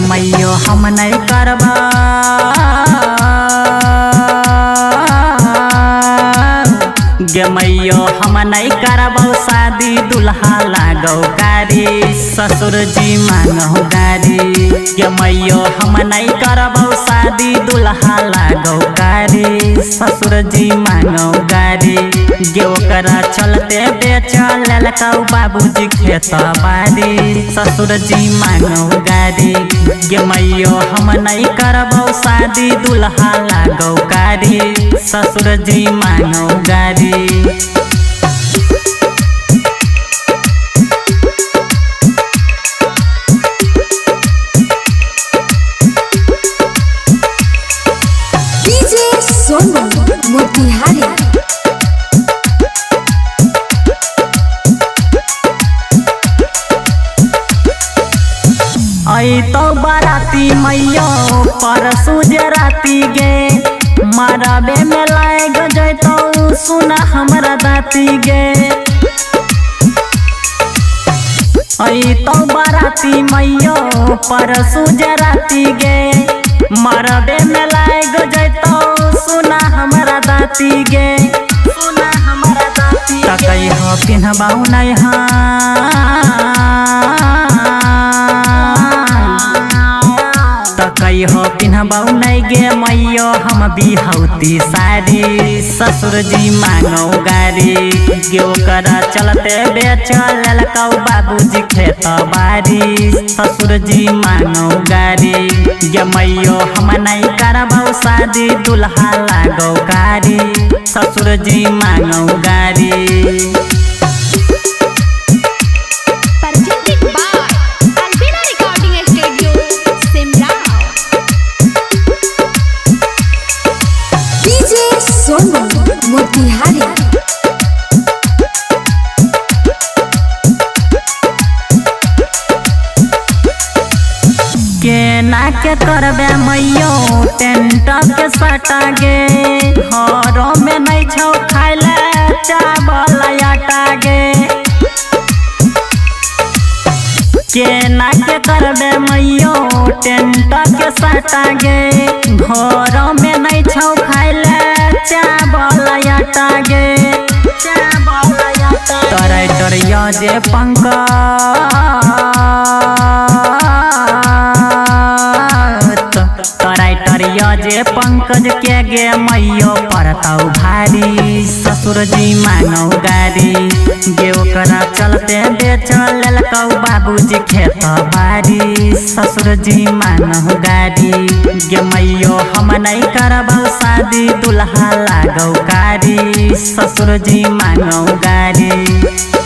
मैयो हम नहीं करबा गे मैयो हम नहीं करबो शादी दुल्हा लागो गाड़ी ससुर जी मांगो गाड़ी गे मैयो हम नहीं करबो शादी दुल्हा लागो गाड़ी ससुर जी मांगो गाड़ी गे ओकरा चलते बेच लेलकौ बाबूजी खेत बाड़ी ससुर जी मांगो गाड़ी गे मैयो हम नहीं करबो शादी दुल्हा लागो गाड़ी ससुर जी मांगो गाड़ी डीजे सोनू मोतिहारी आई तो बाराती मैयो परसू जे राती गे मारबे में लाग जैतो सुना हमरा दाती गे आई तो बाराती मैयो परसू जे राती गे मारबे में लाग जैतो सुना हमरा दाती गे सुना हमरा दाती तकई हो पिन्हबाऊ नहीं तकई हो पिन्हबाऊ नहीं गे मैयो हम बिहौती साड़ी ससुर जी मांगो गाड़ी गे ओकरा चलते बेच लेलकौ बाबूजी खेत बाड़ी ससुर जी मांगो गाड़ी गे मैयो हम नहीं करबौ शादी दुल्हा लागो गाड़ी ससुर जी मांगो गाड़ी सोनू मोतिहारी केना के करबे मैयो टेंट के सटा गे घरों में नहीं छौ खाइले चावल आटा गे केना के करबे मैयो टेंट के सटा गे घरों में नहीं छौ खाइले चावल आटा गे चावल आटा तोरे तोरिया जे जे पंकज के गे मैयो पड़तौ भारी ससुर जी मांगो गाड़ी गे ओकरा चलते बेच लेलकौ बाबूजी खेत बाड़ी ससुर जी मांगो गाड़ी गे मैयो हम नहीं करबौ शादी दुल्हा लागो गाड़ी ससुर जी मांगो गाड़ी।